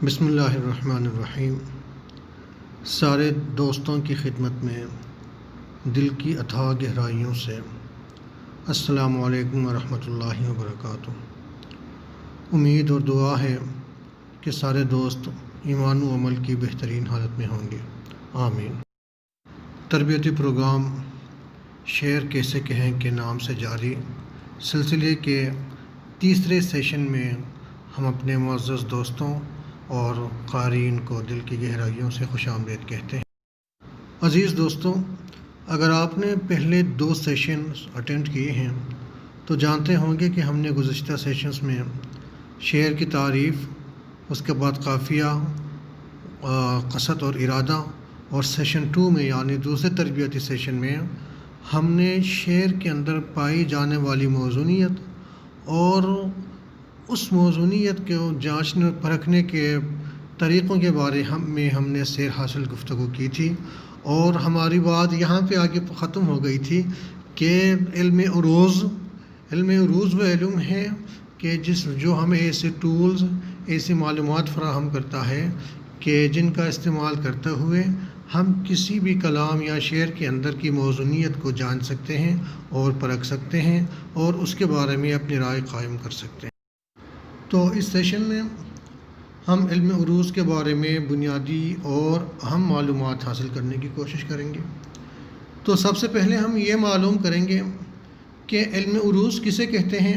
بسم اللہ الرحمن الرحیم۔ سارے دوستوں کی خدمت میں دل کی اتھاہ گہرائیوں سے السلام علیکم ورحمۃ اللہ وبرکاتہ۔ امید اور دعا ہے کہ سارے دوست ایمان و عمل کی بہترین حالت میں ہوں گے، آمین۔ تربیتی پروگرام شعر کیسے کہیں کے نام سے جاری سلسلے کے تیسرے سیشن میں ہم اپنے معزز دوستوں اور قارئین کو دل کی گہرائیوں سے خوش آمدید کہتے ہیں۔ عزیز دوستوں، اگر آپ نے پہلے 2 سیشنز اٹینڈ کیے ہیں تو جانتے ہوں گے کہ ہم نے گزشتہ سیشنز میں شعر کی تعریف، اس کے بعد قافیہ، قصد اور ارادہ، اور سیشن 2 میں یعنی دوسرے تربیتی سیشن میں ہم نے شعر کے اندر پائی جانے والی موزونیت اور اس موزونیت کو جانچنے اور پرکھنے کے طریقوں کے بارے میں ہم نے سیر حاصل گفتگو کی تھی، اور ہماری بات یہاں پہ آگے ختم ہو گئی تھی کہ علم عروض وہ علم ہے کہ جو ہمیں ایسے ٹولز، ایسی معلومات فراہم کرتا ہے کہ جن کا استعمال کرتے ہوئے ہم کسی بھی کلام یا شعر کے اندر کی موزونیت کو جان سکتے ہیں اور پرکھ سکتے ہیں اور اس کے بارے میں اپنی رائے قائم کر سکتے ہیں۔ تو اس سیشن میں ہم علم عروض کے بارے میں بنیادی اور اہم معلومات حاصل کرنے کی کوشش کریں گے۔ تو سب سے پہلے ہم یہ معلوم کریں گے کہ علم عروض کسے کہتے ہیں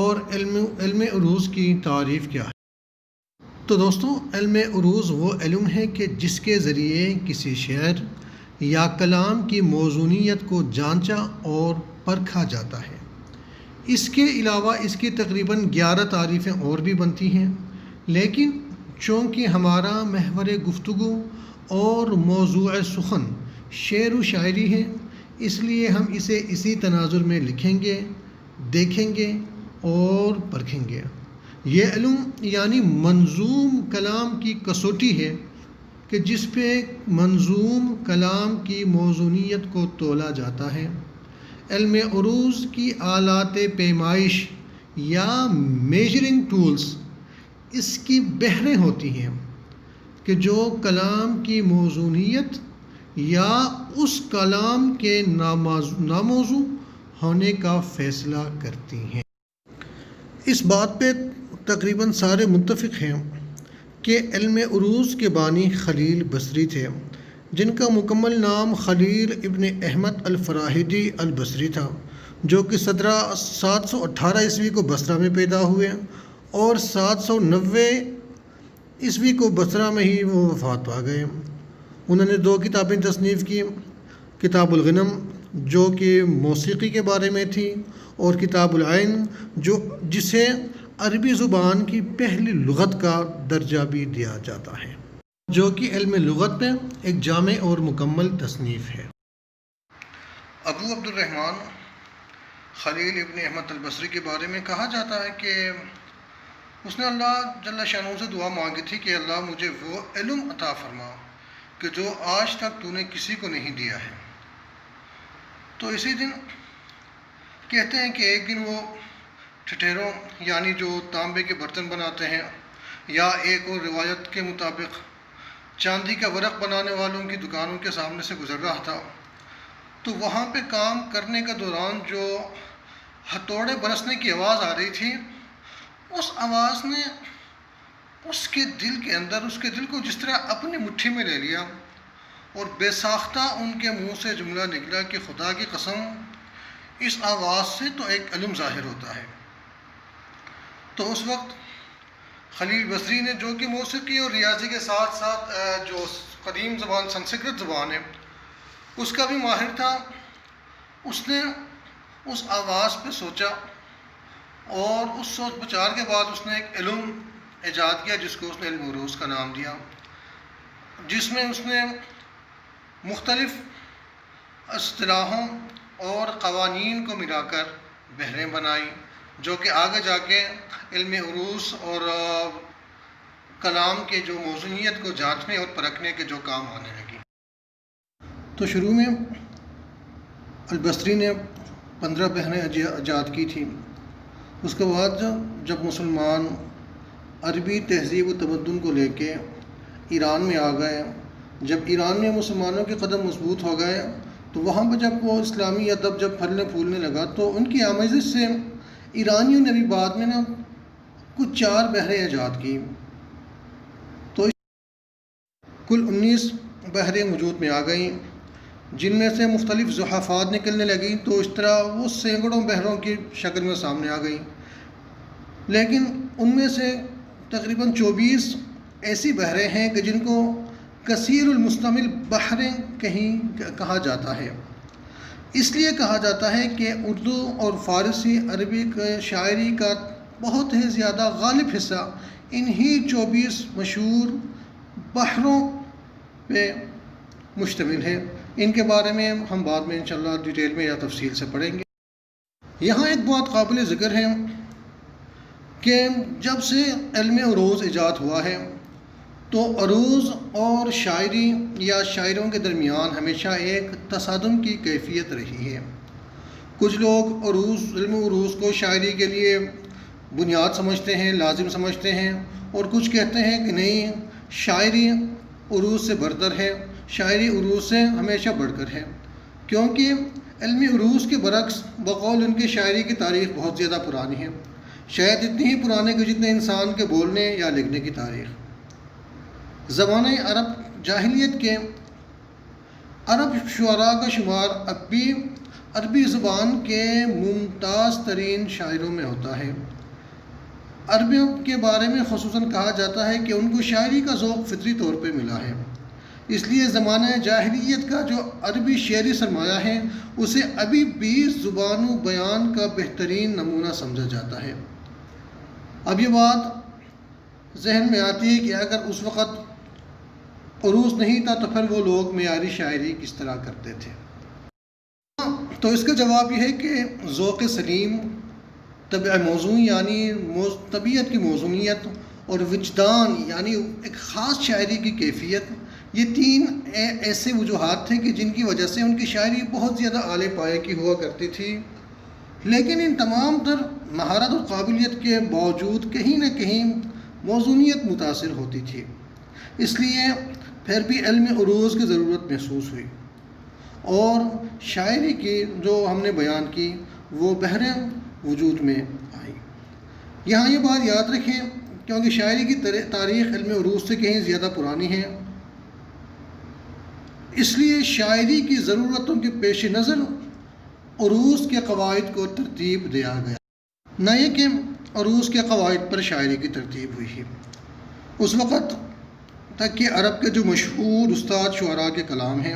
اور علم عروض کی تعریف کیا ہے۔ تو دوستوں، علم عروض وہ علم ہے کہ جس کے ذریعے کسی شعر یا کلام کی موزونیت کو جانچا اور پرکھا جاتا ہے۔ اس کے علاوہ اس کی تقریباً 11 تعریفیں اور بھی بنتی ہیں، لیکن چونکہ ہمارا محور گفتگو اور موضوع سخن شعر و شاعری ہے، اس لیے ہم اسے اسی تناظر میں لکھیں گے، دیکھیں گے اور پرکھیں گے۔ یہ علم یعنی منظوم کلام کی کسوٹی ہے کہ جس پہ منظوم کلام کی موزونیت کو تولا جاتا ہے۔ علم عروض کی آلات پیمائش یا میجرنگ ٹولز اس کی بہریں ہوتی ہیں کہ جو کلام کی موزونیت یا اس کلام کے ناموزوں ہونے کا فیصلہ کرتی ہیں۔ اس بات پہ تقریباً سارے متفق ہیں کہ علم عروض کے بانی خلیل بصری تھے، جن کا مکمل نام خلیل ابن احمد الفراہیدی البصری تھا، جو کہ 718 عیسوی کو بصرہ میں پیدا ہوئے اور 790 عیسوی کو بصرہ میں ہی وہ وفات پا گئے۔ انہوں نے 2 کتابیں تصنیف کی، کتاب الغنم جو کہ موسیقی کے بارے میں تھی، اور کتاب العین جسے عربی زبان کی پہلی لغت کا درجہ بھی دیا جاتا ہے، جو کہ علم لغت میں ایک جامع اور مکمل تصنیف ہے۔ ابو عبد الرحمن خلیل ابن احمد البصری کے بارے میں کہا جاتا ہے کہ اس نے اللہ جل شانہ سے دعا مانگی تھی کہ اللہ مجھے وہ علم عطا فرما کہ جو آج تک تو نے کسی کو نہیں دیا ہے۔ تو اسی دن کہتے ہیں کہ ایک دن وہ ٹھٹیروں یعنی جو تانبے کے برتن بناتے ہیں، یا ایک اور روایت کے مطابق چاندی کا ورق بنانے والوں کی دکانوں کے سامنے سے گزر رہا تھا، تو وہاں پہ کام کرنے کے دوران جو ہتھوڑے برسنے کی آواز آ رہی تھی، اس آواز نے اس کے دل کو جس طرح اپنی مٹھی میں لے لیا، اور بے ساختہ ان کے منہ سے جملہ نکلا کہ خدا کی قسم، اس آواز سے تو ایک علم ظاہر ہوتا ہے۔ تو اس وقت خلیل بصری نے، جو کہ موسیقی اور ریاضی کے ساتھ ساتھ جو قدیم زبان سنسکرت زبان ہے اس کا بھی ماہر تھا، اس نے اس آواز پہ سوچا، اور اس سوچ بچار کے بعد اس نے ایک علم ایجاد کیا جس کو اس نے علم عروض کا نام دیا، جس میں اس نے مختلف اصطلاحوں اور قوانین کو ملا کر بحریں بنائی، جو کہ آگے جا کے علم عروض اور کلام کے جو موزونیت کو جانچنے اور پرکھنے کے جو کام آنے لگی۔ تو شروع میں البصری نے 15 بحریں ایجاد کی تھی۔ اس کے بعد جب مسلمان عربی تہذیب و تمدن کو لے کے ایران میں آ گئے۔ جب ایران میں مسلمانوں کے قدم مضبوط ہو گئے تو وہاں پہ جب وہ اسلامی ادب جب پھلنے پھولنے لگا تو ان کی آمیزش سے ایرانیوں نے بھی بعد میں کچھ 4 بحریں ایجاد کی، تو کل 19 بحریں وجود میں آ گئیں، جن میں سے مختلف زحافات نکلنے لگیں، تو اس طرح وہ سینکڑوں بحروں کی شکل میں سامنے آ گئیں۔ لیکن ان میں سے تقریباً 24 ایسی بحریں ہیں کہ جن کو کثیر المستعمل بحریں کہا جاتا ہے۔ اس لیے کہا جاتا ہے کہ اردو اور فارسی عربی کے شاعری کا بہت ہی زیادہ غالب حصہ انہی 24 مشہور بحروں پہ مشتمل ہے۔ ان کے بارے میں ہم بعد میں انشاءاللہ ڈیٹیل میں یا تفصیل سے پڑھیں گے۔ یہاں ایک بات قابل ذکر ہے کہ جب سے علم عروض ایجاد ہوا ہے تو عروض اور شاعری یا شاعروں کے درمیان ہمیشہ ایک تصادم کی کیفیت رہی ہے۔ کچھ لوگ علم عروض کو شاعری کے لیے بنیاد سمجھتے ہیں، لازم سمجھتے ہیں، اور کچھ کہتے ہیں کہ نہیں، شاعری عروض سے برتر ہے، شاعری عروض سے ہمیشہ بڑھ کر ہے، کیونکہ علم عروض کے برعکس بقول ان کی شاعری کی تاریخ بہت زیادہ پرانی ہے، شاید اتنی ہی پرانے کہ جتنے انسان کے بولنے یا لکھنے کی تاریخ۔ زمانۂ عرب جاہلیت کے عرب شعراء کا شمار اب بھی عربی زبان کے ممتاز ترین شاعروں میں ہوتا ہے۔ عربیوں کے بارے میں خصوصاً کہا جاتا ہے کہ ان کو شاعری کا ذوق فطری طور پہ ملا ہے، اس لیے زمانہ جاہلیت کا جو عربی شعری سرمایہ ہے اسے ابھی بھی زبان و بیان کا بہترین نمونہ سمجھا جاتا ہے۔ اب یہ بات ذہن میں آتی ہے کہ اگر اس وقت عروض نہیں تھا تو پھر وہ لوگ معیاری شاعری کس طرح کرتے تھے؟ تو اس کا جواب یہ ہے کہ ذوق سلیم، طبع موزوں یعنی طبیعت کی موزونیت، اور وجدان یعنی ایک خاص شاعری کی کیفیت، یہ 3 ایسے وجوہات تھے کہ جن کی وجہ سے ان کی شاعری بہت زیادہ اعلیٰ پائے کی ہوا کرتی تھی۔ لیکن ان تمام تر مہارت اور قابلیت کے باوجود کہیں نہ کہیں موزونیت متاثر ہوتی تھی، اس لیے پھر بھی علم عروض کی ضرورت محسوس ہوئی، اور شاعری کی جو ہم نے بیان کی وہ بحریں وجود میں آئی۔ یہاں یہ بات یاد رکھیں کیونکہ شاعری کی تاریخ علم عروض سے کہیں زیادہ پرانی ہے، اس لیے شاعری کی ضرورتوں کے پیش نظر عروض کے قواعد کو ترتیب دیا گیا، نہ یہ کہ عروض کے قواعد پر شاعری کی ترتیب ہوئی ہے۔ اس وقت تک کہ عرب کے جو مشہور استاد شعراء کے کلام ہیں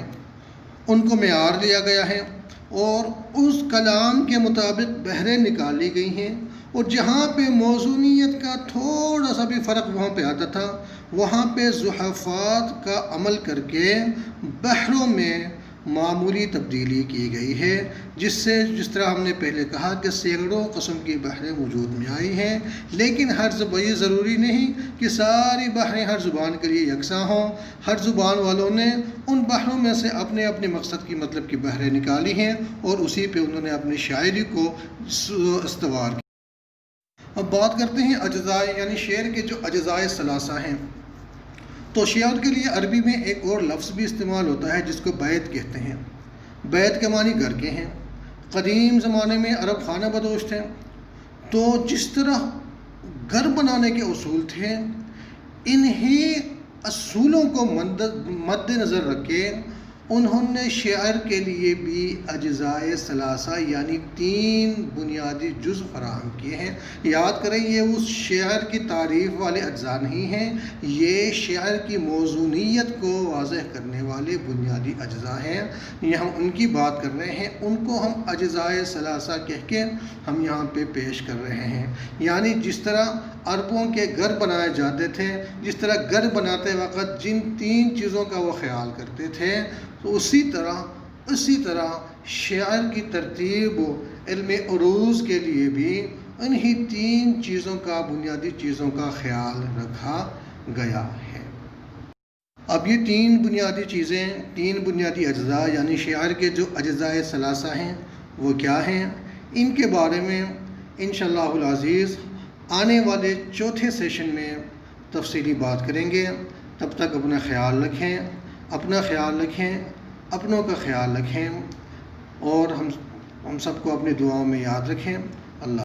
ان کو معیار لیا گیا ہے، اور اس کلام کے مطابق بحریں نکالی گئی ہیں، اور جہاں پہ موزونیت کا تھوڑا سا بھی فرق وہاں پہ آتا تھا وہاں پہ زحافات کا عمل کر کے بحروں میں معمولی تبدیلی کی گئی ہے، جس طرح ہم نے پہلے کہا کہ سینکڑوں قسم کی بحریں وجود میں آئی ہیں، لیکن یہ ضروری نہیں کہ ساری بحریں ہر زبان کے لیے یکساں ہوں۔ ہر زبان والوں نے ان بحروں میں سے اپنے اپنے مقصد کی مطلب کی بحریں نکالی ہیں، اور اسی پہ انہوں نے اپنی شاعری کو استوار کیا۔ اب بات کرتے ہیں اجزاء یعنی شعر کے جو اجزائے ثلاثہ ہیں۔ تو شعر کے لیے عربی میں ایک اور لفظ بھی استعمال ہوتا ہے جس کو بیت کہتے ہیں۔ بیت کے معنی گھر کے ہیں۔ قدیم زمانے میں عرب خانہ بدوش تھے، تو جس طرح گھر بنانے کے اصول تھے، انہی اصولوں کو مد نظر رکھے انہوں نے شعر کے لیے بھی اجزائے ثلاثہ یعنی 3 بنیادی جز فراہم کیے ہیں۔ یاد کریں یہ اس شعر کی تعریف والے اجزاء نہیں ہیں، یہ شعر کی موزونیت کو واضح کرنے والے بنیادی اجزاء ہیں۔ یہ ہم ان کی بات کر رہے ہیں، ان کو ہم اجزائے ثلاثہ کہہ کے ہم یہاں پہ پیش کر رہے ہیں۔ یعنی جس طرح عربوں کے گھر بنائے جاتے تھے، جس طرح گھر بناتے وقت جن 3 چیزوں کا وہ خیال کرتے تھے، تو اسی طرح شعر کی ترتیب و علم عروض کے لیے بھی انہی 3 چیزوں کا بنیادی چیزوں کا خیال رکھا گیا ہے۔ اب یہ 3 بنیادی چیزیں، 3 بنیادی اجزاء یعنی شعر کے جو اجزاء ثلاثہ ہیں وہ کیا ہیں، ان کے بارے میں انشاءاللہ العزیز آنے والے چوتھے سیشن میں تفصیلی بات کریں گے۔ تب تک اپنا خیال رکھیں، اپنوں کا خیال رکھیں، اور ہم سب کو اپنی دعاؤں میں یاد رکھیں۔